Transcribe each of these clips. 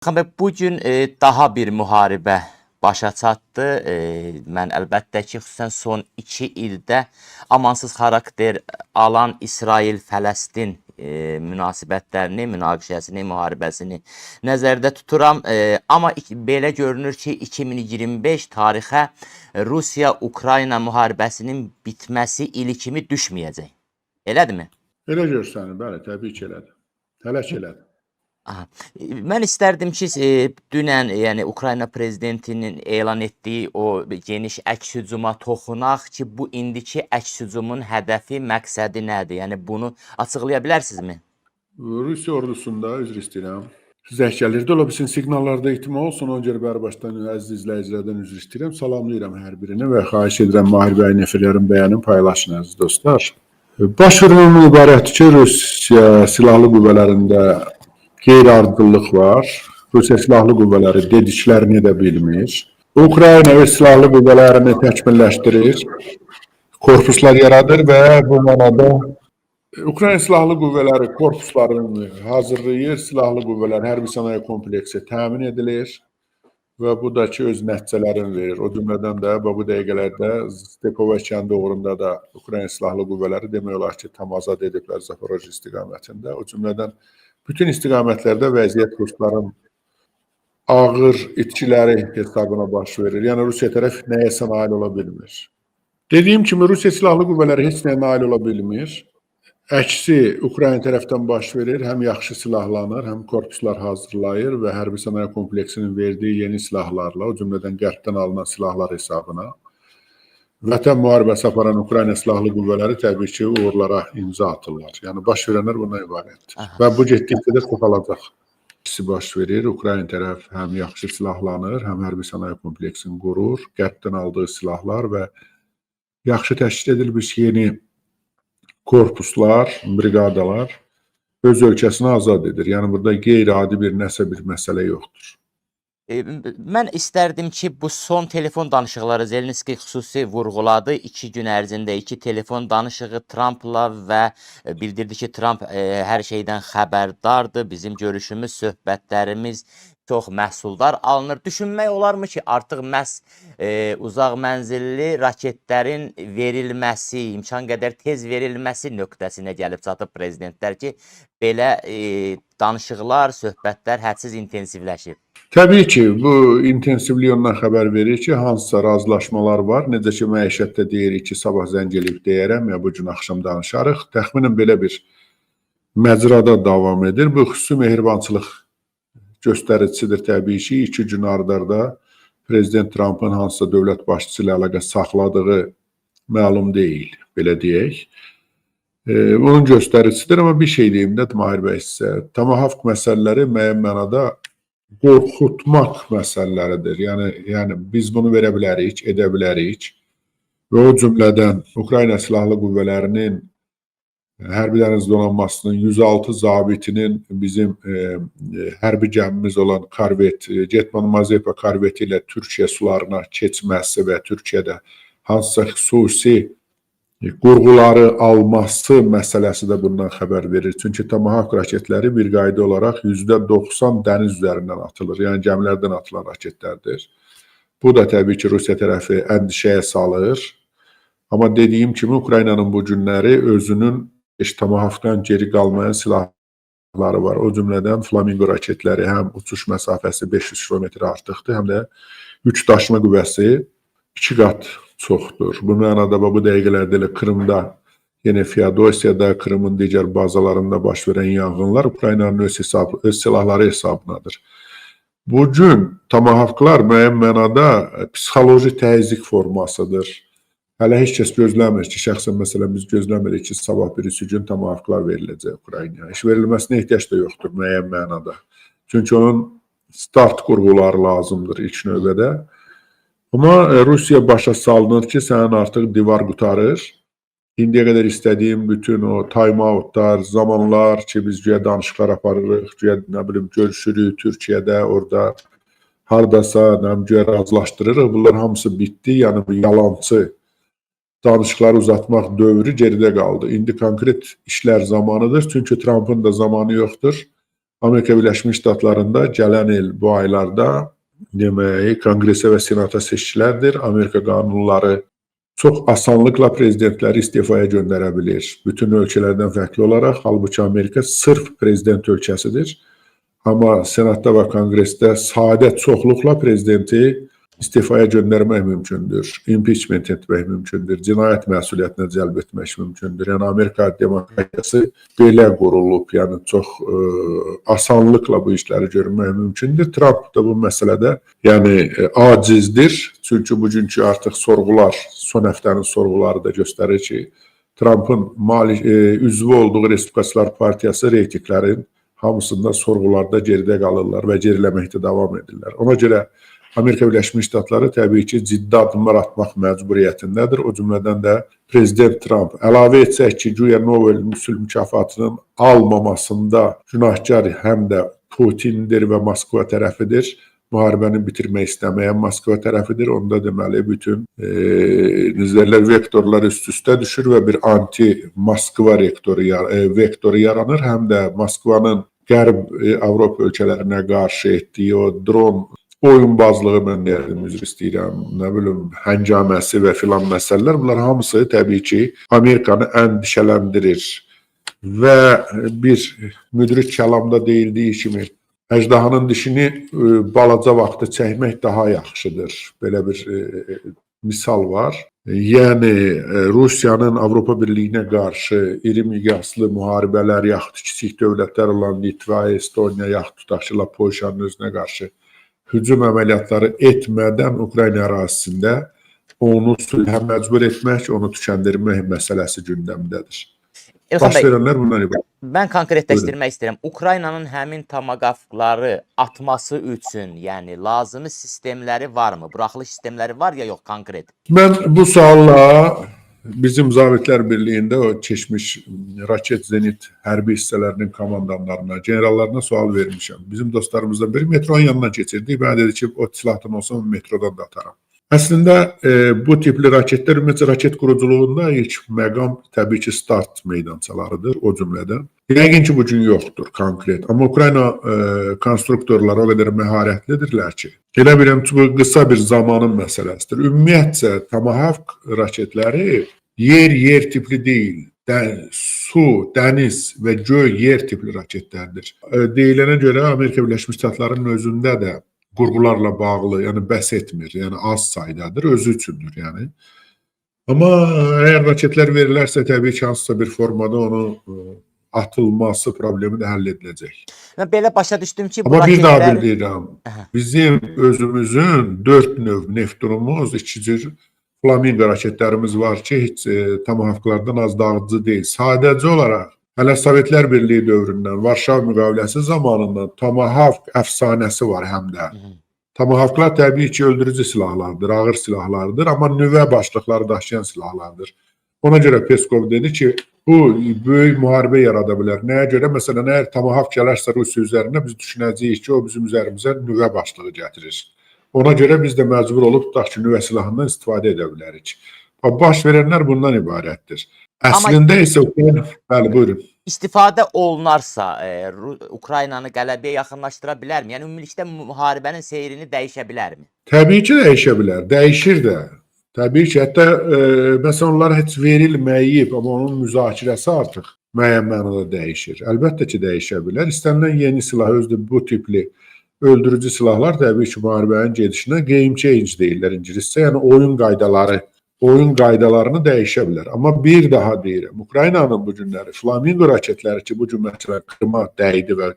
Xanbər, bugün daha bir müharibə başa çatdı. Mən əlbəttə ki, xüsusən son 2 ildə amansız xarakter alan İsrail-Fələstin münasibətlərini, münaqişəsini, müharibəsini nəzərdə tuturam. Amma belə görünür ki, 2025 tarixə Rusiya-Ukrayna müharibəsinin bitməsi ili kimi düşməyəcək. Elədirmi? Elə görsənir, bəli, təbii ki, elədir. Tələş elədir. Aha. Mən istərdim ki, dünən, yəni Ukrayna prezidentinin elan etdiyi o geniş əks hücuma toxunaq ki, bu indiki əks hücumun hədəfi, məqsədi nədir? Yəni bunu açıqlaya bilərsinizmi? Rusiya ordusunda, üzr istəyirəm, zəng gəlirdi, ola bilsin siqnallarda ihtimal olsun, ona görə bərbaşdan əziz izləyicilərdən üzr istəyirəm, salamlayıram hər birini və xahiş edirəm Mahir bəyin efirlərin bəyanını paylaşın, əziz dostlar. Baş vermə ibarətdir ki, Rusiya silahlı qüvvələrində qeyri-ardıcıllıq var. Rusiya silahlı qüvvələri dediklərini edə bilmir. Ukrayna öz silahlı qüvvələrini təkmilləşdirir, korpuslar yaradır və bu mənada Ukrayna silahlı qüvvələri korpuslarını hazırlayır, silahlı qüvvələr hərbi sənaye kompleksi təmin edilir və bu da ki, öz nəticələrini verir. O cümlədən də bu dəqiqələrdə Stepovə kəndi uğrunda da Ukrayna silahlı qüvvələri demək olar ki, tam azad ediblər Zaporojye istiqamətində. O cümlədən bütün istiqamətlərdə vəziyyət rusların ağır itkiləri hesabına baş verir. Yəni, Rusiya tərəf nəyəsə nail ola bilmir. Dediyim kimi, Rusiya silahlı qüvvələri heç nəyə nail ola bilmir. Əksi Ukrayna tərəfdən baş verir, həm yaxşı silahlanır, həm korpuslar hazırlayır və hərbi sənaye kompleksinin verdiyi yeni silahlarla, o cümlədən qərbdən alınan silahlar hesabına Vətən müharibəsi aparan Ukrayna silahlı qüvvələri təbii ki, uğurlara imza atırlar. Yəni, baş verənlər bundan ibarətdir. Və bu getdikcə də çoxalacaq. İkisi baş verir, Ukrayna tərəf həm yaxşı silahlanır, həm hərbi sənaye kompleksini qurur, qərbdən aldığı silahlar və yaxşı təşkil edilmiş yeni korpuslar, briqadalar öz ölkəsini azad edir. Yəni, burada qeyri-adi bir nəsə bir məsələ yoxdur. Mən istərdim ki, bu son telefon danışıqları Zelenski xüsusi vurğuladı. 2 gün ərzində 2 telefon danışığı Trumpla və bildirdi ki, Trump hər şeydən xəbərdardır. Bizim görüşümüz, söhbətlərimiz çox məhsuldar alınır. Düşünmək olarmı ki, artıq məhz uzaq mənzilli raketlərin verilməsi, imkan qədər tez verilməsi nöqtəsinə gəlib çatıb prezidentlər ki, belə danışıqlar, söhbətlər hədsiz intensivləşib. Təbii ki, bu intensivlik ondan xəbər verir ki, hansısa razılaşmalar var. Necə ki, məişətdə deyirik ki, sabah zəng eləyib deyərəm, ya bu gün axşam danışarıq. Təxminən belə bir məcrada davam edir. Bu xüsusi mehribançılıq göstəricisidir təbii ki. 2 gün ardarda Prezident Trumpın hansısa dövlət başçısı ilə əlaqə saxladığı məlum deyil, belə deyək. Bunun göstəricisidir, amma bir şey deyim də Mahir bəy sizə. Tomahawk məsələləri müəyyən mənada qorxutmaq məsələləridir. Yəni biz bunu verə bilərik, edə bilərik və o cümlədən Ukrayna silahlı qüvvələrinin hərbi dəniz donanmasının 106 zabitinin bizim hərbi gəmimiz olan korvet, Getman Mazepa korveti ilə Türkiyə sularına keçməsi və Türkiyədə hansısa xüsusi qurğuları alması məsələsi də bundan xəbər verir. Çünki Tomahawk raketləri bir qayda olaraq %90 dəniz üzərindən atılır. Yəni gəmilərdən atılan raketlərdir. Bu da təbii ki, Rusiya tərəfi əndişəyə salır. Amma dediyim kimi, Ukraynanın bu günləri özünün Tomahawkdan geri qalmayan silahları var. O cümlədən Flamingo raketləri həm uçuş məsafəsi 500 km artıqdır, həm də yük daşıma qüvvəsi 2 qat çoxdur. Bu mənada bu dəqiqələrdə elə Krımda, yenə Feodosiyada, Krımın digər bazalarında baş verən yanğınlar Ukraynanın öz silahları hesabınadır. Bugün Tomahawklar müəyyən mənada psixoloji təzyiq formasıdır. Hələ heç kəs gözləmir ki, şəxsən məsələn biz gözləmirik ki, sabah birisi gün Tomahawklar veriləcək Ukraynaya. Heç verilməsinə ehtiyac da yoxdur müəyyən mənada. Çünki onun start qurğuları lazımdır ilk növbədə. Amma Rusiya başa salınır ki, sənin artıq divar qutarır. İndiyə qədər istədiyim bütün o time-outlar, zamanlar ki, biz güya danışıqlar aparırıq, güya görüşürük Türkiyədə, orada haradasa güya razılaşdırırıq. Bunlar hamısı bitdi. Yəni bu yalancı danışıqları uzatmaq dövrü geridə qaldı. İndi konkret işlər zamanıdır. Çünki Trumpın da zamanı yoxdur. Amerika Birləşmiş Ştatlarında gələn il bu aylarda demək, Konqresə və Senata seçkilərdir. Amerika qanunları çox asanlıqla prezidentləri istifaya göndərə bilir. Bütün ölkələrdən fərqli olaraq, halbuki Amerika sırf prezident ölkəsidir. Amma Senatda və Konqresdə sadə çoxluqla prezidenti istifaya göndərmək mümkündür, impeachment etmək mümkündür, cinayət məsuliyyətinə cəlb etmək mümkündür. Yəni Amerika demokratiyası belə qurulub, yəni çox asanlıqla bu işləri görmək mümkündür. Trump da bu məsələdə yəni acizdir. Çünki bugünkü artıq sorğular, son həftənin sorğuları da göstərir ki, Trump'ın üzvü olduğu Respublikaçılar Partiyası reytinglərin hamısında sorğularda geridə qalırlar və geriləməkdə davam edirlər. Ona görə Amerika Birləşmiş Ştatları təbii ki, ciddi addımlar atmaq məcburiyyətindədir. O cümlədən də Prezident Trump əlavə etsək ki, güya Nobel sülh mükafatının almamasında günahkar həm də Putindir və Moskva tərəfidir. Müharibəni bitirmək istəməyən Moskva tərəfidir. Onda deməli bütün vektorlar üst-üstə düşür və bir anti-Moskva vektoru yaranır. Həm də Moskvanın Qərb Avropa ölkələrinə qarşı etdiyi o dron oyunbazlığı, mən deyərdim, üzr istəyirəm, nə bilim, həngaməsi və filan məsələlər, bunlar hamısı təbii ki, Amerikanı əndişələndirir və bir müdrik kəlamda deyildiyi kimi, əjdahanın dişini balaca vaxtı çəkmək daha yaxşıdır. Belə bir misal var. Yəni, Rusiyanın Avropa Birliyinə qarşı iri miqyaslı müharibələr, yaxud kiçik dövlətlər olan Litva, Estoniya, yaxud tutaq ki, Polşanın özünə qarşı hücum əməliyyatları etmədən Ukrayna ərazisində onu sülhə məcbur etmək, onu tükəndirmək məsələsi gündəmdədir. Baş verənlər bundan ibarət. Mən konkretləşdirmək istəyirəm. Ukraynanın həmin tomaqavları atması üçün, yəni lazımi sistemləri varmı? Buraxılış sistemləri var ya yox konkret? Mən bu sualla bizim Zabitlər Birliyində o keçmiş raket zenit hərbi hissələrinin komandanlarına, generallarına sual vermişəm. Bizim dostlarımızdan biri metronun yanından keçirdik. Mən dedi ki, o silahdan olsa metrodan da ataram. Əslində bu tipli raketlər ümumiyyətlə raket quruculuğunda ilk məqam təbii ki, start meydançalarıdır o cümlədən. Yəqin ki, bugün yoxdur konkret. Amma Ukrayna konstruktorları o qədər məharətlidirlər ki, elə biləm ki, bu qısa bir zamanın məsələsidir. Ümumiyyətcə, Tomahawk raketləri yer tipli deyil. Su, dəniz və göy yer tipli raketlərdir. Deyilənə görə Amerika Birləşmiş Ştatlarının özündə də qurğularla bağlı, yəni bəhs etmir, yəni az saydadır, özü üçündür, yəni. Amma əgər raketlər verilərsə, təbii ki, hansısa bir formada onu atılması problemi də həll ediləcək. Mən belə başa düşdüm ki, bu amma raketlər... bir daha bildirəm, bizim özümüzün 4 növ neftrumuz, 2 cür flamingo raketlərimiz var ki, heç Tomahawklardan az dağıdıcı deyil. Sadəcə olaraq, hələ Sovetlər Birliyi dövründən, Varşava müqaviləsi zamanından Tomahawk əfsanəsi var həm də. Tomahawklar təbii ki, öldürücü silahlardır, ağır silahlardır, amma nüvə başlıqları daşıyan silahlardır. Ona görə Peskov dedi ki, bu böyük müharibə yarada bilər. Nəyə görə? Məsələn, əgər Tomahawk gələrsə Rusiya üzərinə, biz düşünəcəyik ki, o bizim üzərimizə nüvə başlığı gətirir. Ona görə biz də məcbur olub tutaq ki, nüvə silahından istifadə edə bilərik. Baş verənlər bundan ibarətdir. Əslində isə bəli, buyurun. İstifadə olunarsa, Ukraynanı qələbəyə yaxınlaşdıra bilərmi? Yəni, ümumilikdə müharibənin seyrini dəyişə bilərmi? Təbii ki, dəyişə bilər. Dəyişir də. Təbii ki, hətta məsələn, onlar heç verilməyib, amma onun müzakirəsi artıq müəyyən mənada dəyişir. Əlbəttə ki, dəyişə bilər. İstənilən yeni silah, özdə bu tipli öldürücü silahlar təbii ki, müharibənin gedişinə game change deyirlər ingiliscə, yəni oyun qaydalarını dəyişə bilər. Amma bir daha deyirəm, Ukraynanın bu günləri flamingo raketləri ki, bu gün məsələn Krıma dəydi və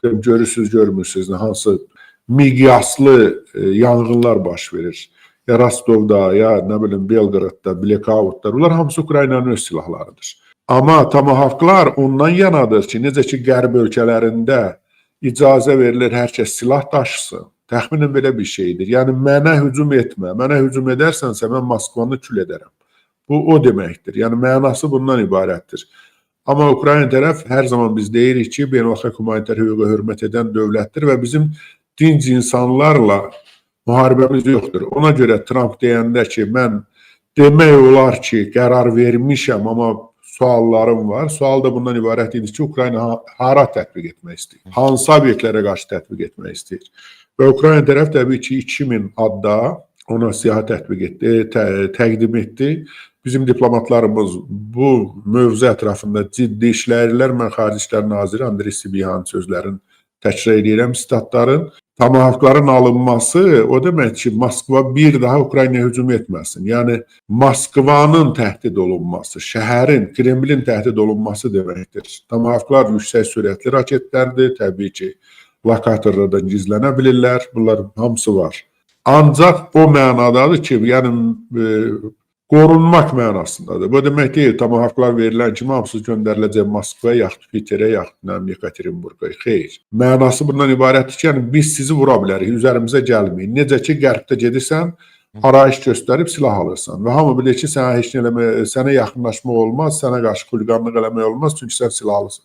görürsünüz, görmürsünüz, hansı miqyaslı yanğınlar baş verir. Ya Rostovda, ya nə bilim Belqradda, Blackout'da, bunlar hamısı Ukraynanın öz silahlarıdır. Amma Tomahawklar ondan yanadır ki, necə ki Qərb ölkələrində icazə verilir, hər kəs silah daşısın. Təxminən belə bir şeydir. Yəni, mənə hücum etmə. Mənə hücum edərsənsə, mən Moskvanı kül edərəm. Bu, o deməkdir. Yəni, mənası bundan ibarətdir. Amma Ukrayna tərəf hər zaman biz deyirik ki, beynəlxalq humanitar hüquqa hörmət edən dövlətdir və bizim dinc insanlarla müharibəmiz yoxdur. Ona görə Trump deyəndə ki, mən demək olar ki, qərar vermişəm, amma suallarım var. Sual da bundan ibarət idi ki, Ukrayna hara tətbiq etmək istəyir? Hansı obyektlərə qarşı tətbiq etmək istəyir? Və Ukrayna tərəf təbii ki, 2000 adda ona siyahı tətbiq etdi, təqdim etdi. Bizim diplomatlarımız bu mövzu ətrafında ciddi işləyirlər. Mən Xarici İşlər Naziri Andrey Sibiyanın sözlərini təkrar edirəm, sitatların. Tomahawkların alınması o demək ki, Moskva bir daha Ukraynaya hücum etməsin. Yəni, Moskvanın təhdid olunması, şəhərin, Kremlin təhdid olunması deməkdir. Tomahawklar yüksək sürətli raketlərdir, təbii ki, lokatorlardan gizlənə bilirlər, bunlar hamısı var. Ancaq o mənadadır ki, yəni qorunmaq mənasındadır. Bu demək deyil, Tomahawklar verilən kimi hamısı göndəriləcək Moskvaya, yaxud Piterə, yaxud Yekaterinburqa. Xeyr. Mənası bundan ibarətdir ki, yəni biz sizi vura bilərik, üzərimizə gəlməyin. Necə ki, qərbdə gedirsən, arayış göstərib silah alırsan və hamı bilir ki, sənə yaxınlaşmaq olmaz, sənə qarşı xuliqanlıq eləmək olmaz, çünki sən silahlısın.